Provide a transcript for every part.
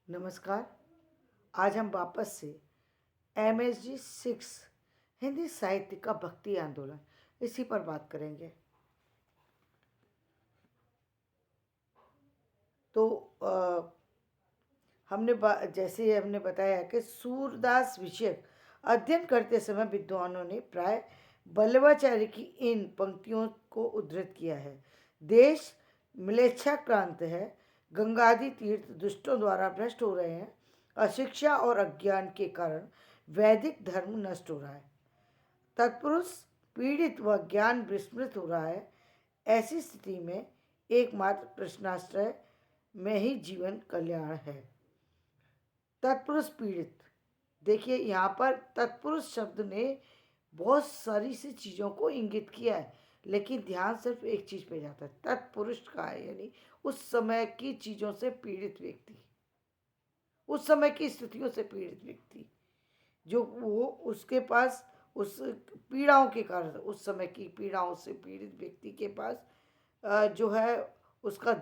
नमस्कार। आज हम वापस से MSG 6 हिंदी साहित्य का भक्ति आंदोलन इसी पर बात करेंगे। तो जैसे हमने बताया कि सूरदास विषयक अध्ययन करते समय विद्वानों ने प्राय बल्लवाचार्य की इन पंक्तियों को उद्धृत किया है। देश म्लेच्छाक्रांत है, गंगादि तीर्थ दुष्टों द्वारा भ्रष्ट हो रहे हैं, अशिक्षा और अज्ञान के कारण वैदिक धर्म नष्ट हो रहा है, तत्पुरुष पीड़ित व ज्ञान विस्मृत हो रहा है। ऐसी स्थिति में एकमात्र प्रश्नाश्रय में ही जीवन कल्याण है। तत्पुरुष पीड़ित, देखिए यहाँ पर तत्पुरुष शब्द ने बहुत सारी सी चीज़ों को इंगित किया है, लेकिन ध्यान सिर्फ एक चीज़ पे जाता है, तत्पुरुष का है, यानी उस समय की चीज़ों से पीड़ित व्यक्ति, उस समय की स्थितियों से पीड़ित व्यक्ति, जो वो उसके पास उस पीड़ाओं के कारण, उस समय की पीड़ाओं से पीड़ित व्यक्ति के पास जो है उसका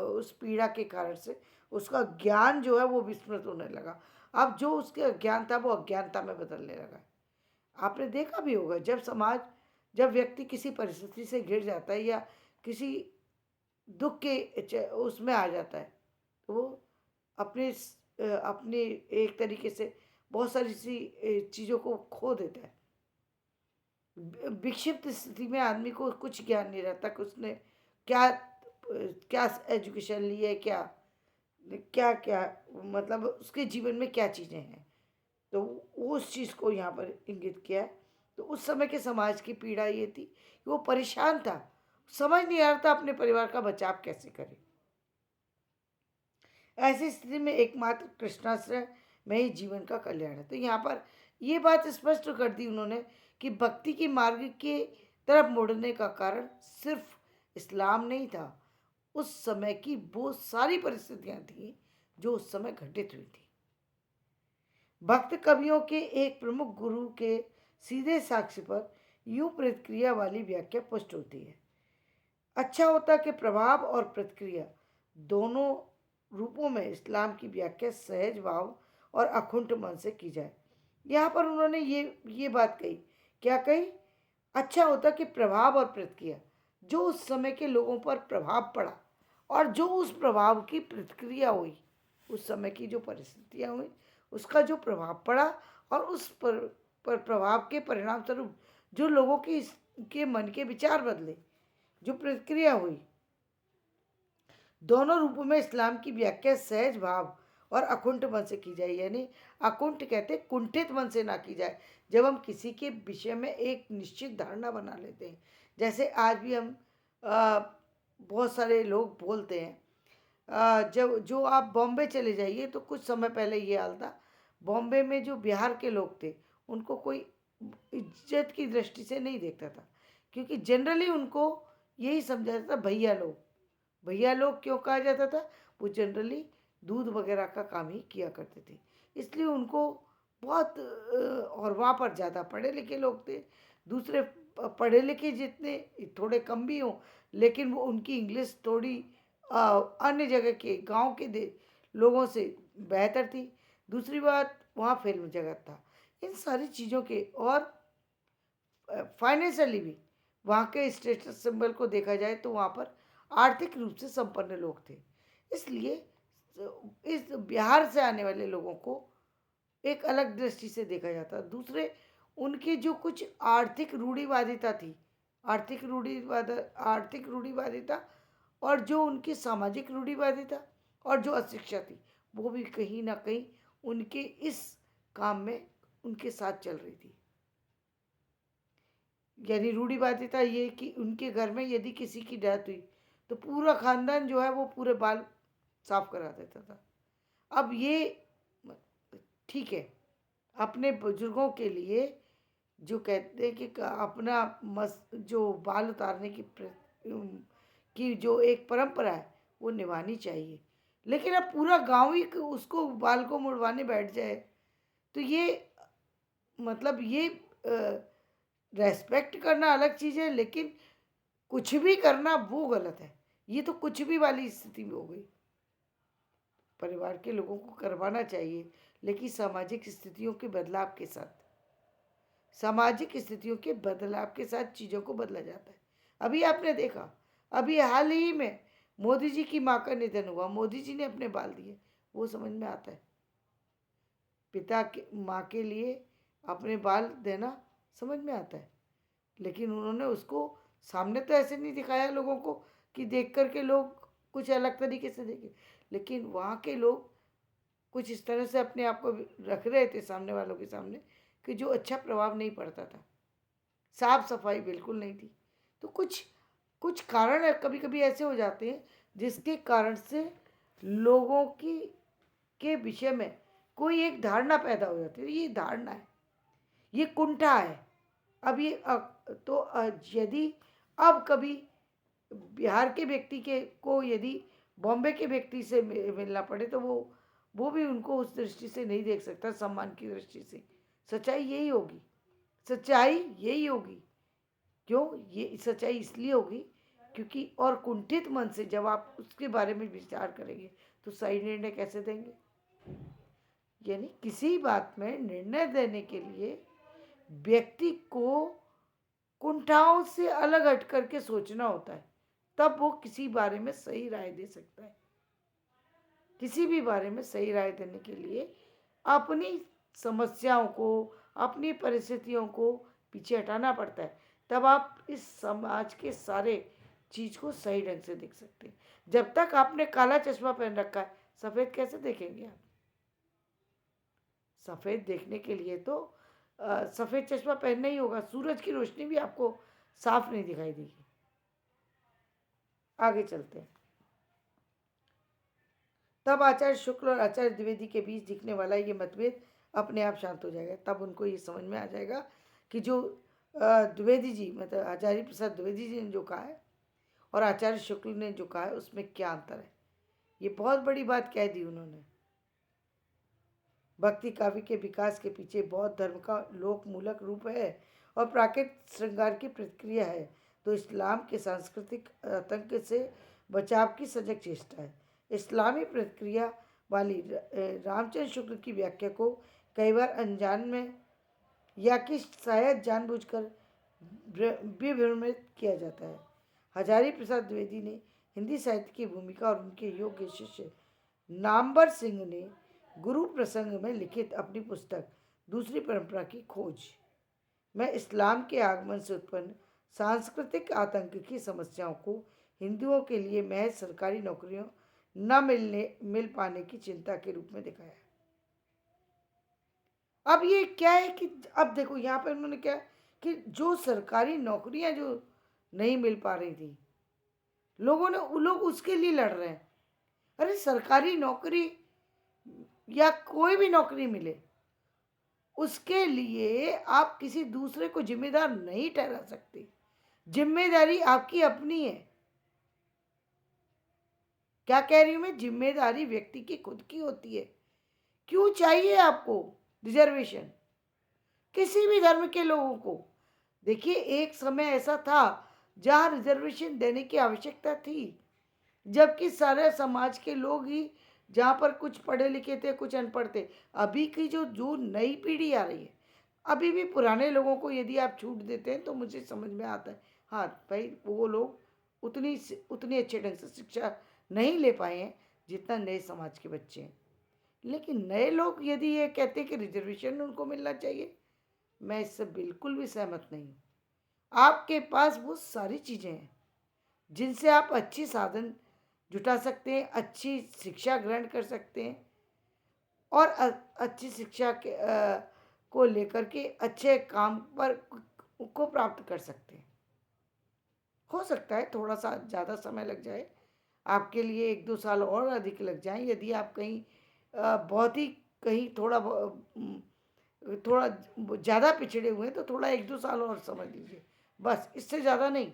उस पीड़ा के कारण से उसका ज्ञान जो है वो विस्मृत होने लगा। अब जो उसके अज्ञान था वो अज्ञानता में बदलने लगा। आपने देखा भी होगा, जब व्यक्ति किसी परिस्थिति से घिर जाता है या किसी दुख के उसमें आ जाता है, तो वो अपने एक तरीके से बहुत सारी सी चीज़ों को खो देता है। विक्षिप्त स्थिति में आदमी को कुछ ज्ञान नहीं रहता कि उसने क्या क्या एजुकेशन ली है, क्या क्या क्या मतलब उसके जीवन में क्या चीज़ें हैं। तो उस चीज़ को यहाँ पर इंगित किया है। तो उस समय के समाज की पीड़ा ये थी कि वो परेशान था, समझ नहीं आ रहा था अपने परिवार का बचाव कैसे करे। ऐसी स्थिति में एकमात्र कृष्णाश्रय में ही जीवन का कल्याण है। तो यहाँ पर ये बात स्पष्ट कर दी उन्होंने कि भक्ति की मार्ग के तरफ मुड़ने का कारण सिर्फ इस्लाम नहीं था, उस समय की वो सारी परिस्थितियां थी जो उस समय घटित हुई थी। भक्त कवियों के एक प्रमुख गुरु के सीधे साक्ष्य पर यूं प्रतिक्रिया वाली व्याख्या पुष्ट होती है। अच्छा होता कि प्रभाव और प्रतिक्रिया दोनों रूपों में इस्लाम की व्याख्या सहज भाव और अकुंठ मन से की जाए। यहाँ पर उन्होंने ये बात कही, क्या कही? अच्छा होता कि प्रभाव और प्रतिक्रिया, जो उस समय के लोगों पर प्रभाव पड़ा और जो उस प्रभाव की प्रतिक्रिया हुई, उस समय की जो परिस्थितियाँ हुई उसका जो प्रभाव पड़ा और उस पर प्रभाव के परिणाम स्वरूप जो लोगों के मन के विचार बदले, जो प्रतिक्रिया हुई, दोनों रूपों में इस्लाम की व्याख्या सहज भाव और अकुंठ मन से की जाए। यानी अकुंठ कहते कुंठित मन से ना की जाए। जब हम किसी के विषय में एक निश्चित धारणा बना लेते हैं, जैसे आज भी हम बहुत सारे लोग बोलते हैं, जब जो आप बॉम्बे चले जाइए तो कुछ समय पहले ये हाल था, बॉम्बे में जो बिहार के लोग थे उनको कोई इज्जत की दृष्टि से नहीं देखता था, क्योंकि जनरली उनको यही समझा जाता था भैया लोग। भैया लोग क्यों कहा जाता था? वो जनरली दूध वगैरह का काम ही किया करते थे, इसलिए उनको बहुत और वहाँ पर ज़्यादा पढ़े लिखे लोग थे। दूसरे पढ़े लिखे जितने थोड़े कम भी हों, लेकिन वो उनकी इंग्लिश थोड़ी अन्य जगह के गांव के लोगों से बेहतर थी। दूसरी बात, वहाँ फिल्म जगत था। इन सारी चीज़ों के और फाइनेंशियली भी वहाँ के स्टेटस सिंबल को देखा जाए तो वहाँ पर आर्थिक रूप से संपन्न लोग थे। इसलिए इस बिहार से आने वाले लोगों को एक अलग दृष्टि से देखा जाता। दूसरे, उनकी जो कुछ आर्थिक रूढ़िवादिता थी, आर्थिक रूढ़िवादिता और जो उनकी सामाजिक रूढ़िवादिता और जो अशिक्षा थी, वो भी कहीं ना कहीं उनके इस काम में उनके साथ चल रही थी। यानी रूढ़िवादिता ये कि उनके घर में यदि किसी की डेथ हुई तो पूरा खानदान जो है वो पूरे बाल साफ करा देता था। अब ये ठीक है, अपने बुजुर्गों के लिए जो कहते हैं कि अपना जो बाल उतारने की जो एक परंपरा है वो निभानी चाहिए, लेकिन अब पूरा गांव ही उसको बाल को मुड़वाने बैठ जाए तो ये मतलब ये रेस्पेक्ट करना अलग चीज़ है, लेकिन कुछ भी करना वो गलत है। ये तो कुछ भी वाली स्थिति में हो गई। परिवार के लोगों को करवाना चाहिए, लेकिन सामाजिक स्थितियों के बदलाव के साथ, सामाजिक स्थितियों के बदलाव के साथ चीज़ों को बदला जाता है। अभी आपने देखा, अभी हाल ही में मोदी जी की माँ का निधन हुआ, मोदी जी ने अपने बाल दिए, वो समझ में आता है। पिता के माँ के लिए अपने बाल देना समझ में आता है, लेकिन उन्होंने उसको सामने तो ऐसे नहीं दिखाया लोगों को कि देख कर के लोग कुछ अलग तरीके से देखें, लेकिन वहाँ के लोग कुछ इस तरह से अपने आप को रख रहे थे सामने वालों के सामने कि जो अच्छा प्रभाव नहीं पड़ता था। साफ सफाई बिल्कुल नहीं थी। तो कुछ कुछ कारण कभी कभी ऐसे हो जाते हैं जिसके कारण से लोगों की के विषय में कोई एक धारणा पैदा हो जाती है। ये धारणा है, ये कुंठा है। अब ये यदि अब कभी बिहार के व्यक्ति के को यदि बॉम्बे के व्यक्ति से मिलना पड़े तो वो भी उनको उस दृष्टि से नहीं देख सकता, सम्मान की दृष्टि से। सच्चाई यही होगी, सच्चाई यही होगी। क्यों ये सच्चाई इसलिए होगी क्योंकि और कुंठित मन से जब आप उसके बारे में विचार करेंगे तो सही निर्णय कैसे देंगे। यानी किसी बात में निर्णय देने के लिए व्यक्ति को कुंठाओं से अलग हट करके सोचना होता है, तब वो किसी बारे में सही राय दे सकता है। किसी भी बारे में सही राय देने के लिए अपनी समस्याओं को, अपनी परिस्थितियों को पीछे हटाना पड़ता है, तब आप इस समाज के सारे चीज़ को सही ढंग से देख सकते हैं। जब तक आपने काला चश्मा पहन रखा है, सफ़ेद कैसे देखेंगे आप। सफ़ेद देखने के लिए तो सफ़ेद चश्मा पहनना ही होगा, सूरज की रोशनी भी आपको साफ नहीं दिखाई देगी। आगे चलते हैं। तब आचार्य शुक्ल और आचार्य द्विवेदी के बीच दिखने वाला ये मतभेद अपने आप शांत हो जाएगा। तब उनको ये समझ में आ जाएगा कि जो द्विवेदी जी, मतलब आचार्य प्रसाद द्विवेदी जी ने जो कहा है और आचार्य शुक्ल ने जो कहा है उसमें क्या अंतर है। ये बहुत बड़ी बात कह दी उन्होंने। भक्ति काव्य के विकास के पीछे बौद्ध धर्म का लोक मूलक रूप है और प्राकृतिक श्रृंगार की प्रतिक्रिया है, तो इस्लाम के सांस्कृतिक आतंक से बचाव की सजग चेष्टा है। इस्लामी प्रतिक्रिया वाली रामचंद्र शुक्ल की व्याख्या को कई बार अनजान में या कि शायद जानबूझकर विभ्रमित किया जाता है। हजारी प्रसाद द्विवेदी ने हिंदी साहित्य की भूमिका और उनके योग्य शिष्य नामवर सिंह ने गुरु प्रसंग में लिखित अपनी पुस्तक दूसरी परंपरा की खोज में इस्लाम के आगमन से उत्पन्न सांस्कृतिक आतंक की समस्याओं को हिंदुओं के लिए महज सरकारी नौकरियों न मिल पाने की चिंता के रूप में दिखाया। अब ये क्या है कि अब देखो यहाँ पर उन्होंने क्या कि जो सरकारी नौकरियां जो नहीं मिल पा रही थी, लोग उसके लिए लड़ रहे हैं। अरे सरकारी नौकरी या कोई भी नौकरी मिले, उसके लिए आप किसी दूसरे को जिम्मेदार नहीं ठहरा सकते। जिम्मेदारी आपकी अपनी है। क्या कह रही हूं मैं, जिम्मेदारी व्यक्ति की खुद की होती है। क्यों चाहिए आपको रिजर्वेशन किसी भी धर्म के लोगों को। देखिए एक समय ऐसा था जहां रिजर्वेशन देने की आवश्यकता थी, जबकि सारे समाज के लोग ही जहाँ पर कुछ पढ़े लिखे थे कुछ अनपढ़ थे। अभी की जो नई पीढ़ी आ रही है, अभी भी पुराने लोगों को यदि आप छूट देते हैं तो मुझे समझ में आता है, हाँ भाई वो लोग उतनी अच्छे ढंग से शिक्षा नहीं ले पाए हैं जितना नए समाज के बच्चे हैं। लेकिन नए लोग यदि ये कहते हैं कि रिजर्वेशन उनको मिलना चाहिए, मैं इससे बिल्कुल भी सहमत नहीं हूँ। आपके पास वो सारी चीज़ें हैं जिनसे आप अच्छी साधन जुटा सकते हैं, अच्छी शिक्षा ग्रहण कर सकते हैं और अच्छी शिक्षा के को लेकर के अच्छे काम पर को प्राप्त कर सकते हैं। हो सकता है थोड़ा सा ज़्यादा समय लग जाए आपके लिए, 1-2 साल और अधिक लग जाएं। यदि आप कहीं बहुत ही कहीं थोड़ा ज़्यादा पिछड़े हुए हैं तो थोड़ा 1-2 साल और समझ लीजिए, बस इससे ज़्यादा नहीं।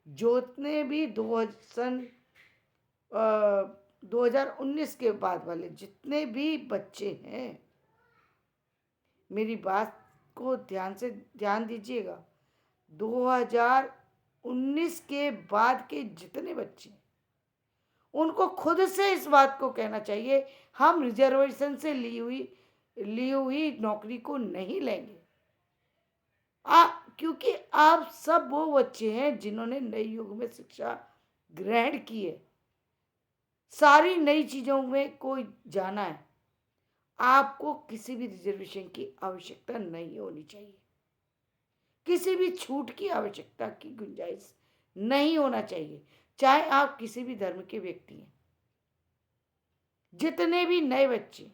जितने भी 2019 के बाद वाले जितने भी बच्चे हैं, मेरी बात को ध्यान दीजिएगा। 2019 के बाद के जितने बच्चे, उनको खुद से इस बात को कहना चाहिए, हम रिजर्वेशन से ली हुई नौकरी को नहीं लेंगे। आ क्योंकि आप सब वो बच्चे हैं जिन्होंने नए युग में शिक्षा ग्रहण की है, सारी नई चीजों में को जाना है। आपको किसी भी रिजर्वेशन की आवश्यकता नहीं होनी चाहिए, किसी भी छूट की आवश्यकता की गुंजाइश नहीं होना चाहिए, चाहे आप किसी भी धर्म के व्यक्ति हैं। जितने भी नए बच्चे,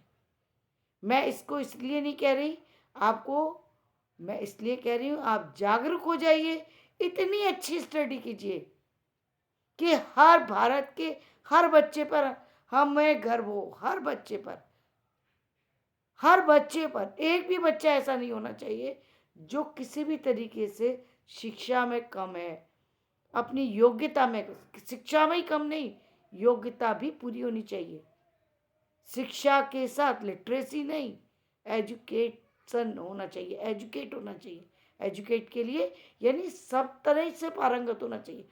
मैं इसको इसलिए नहीं कह रही आपको, मैं इसलिए कह रही हूं आप जागरूक हो जाइए, इतनी अच्छी स्टडी कीजिए कि हर भारत के हर बच्चे पर हमें गर्व हो, हर बच्चे पर। एक भी बच्चा ऐसा नहीं होना चाहिए जो किसी भी तरीके से शिक्षा में कम है, अपनी योग्यता में, शिक्षा में ही कम नहीं, योग्यता भी पूरी होनी चाहिए। शिक्षा के साथ लिटरेसी नहीं, एजुकेशन होना चाहिए, एजुकेट होना चाहिए। एजुकेट के लिए यानी सब तरह से पारंगत होना चाहिए।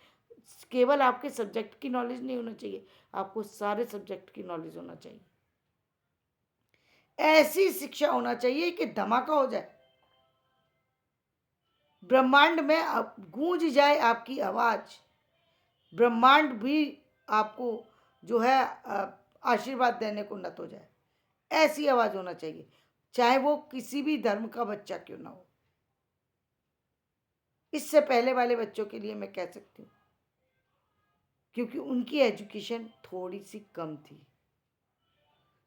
केवल आपके सब्जेक्ट की नॉलेज नहीं होना चाहिए, आपको सारे सब्जेक्ट की नॉलेज होना चाहिए। ऐसी शिक्षा होना चाहिए कि धमाका हो जाए, ब्रह्मांड में गूंज जाए आपकी आवाज, ब्रह्मांड भी आपको जो है आशीर्वाद देने को नत हो जाए। ऐसी आवाज होना चाहिए, चाहे वो किसी भी धर्म का बच्चा क्यों ना हो। इससे पहले वाले बच्चों के लिए मैं कह सकती हूँ, क्योंकि उनकी एजुकेशन थोड़ी सी कम थी।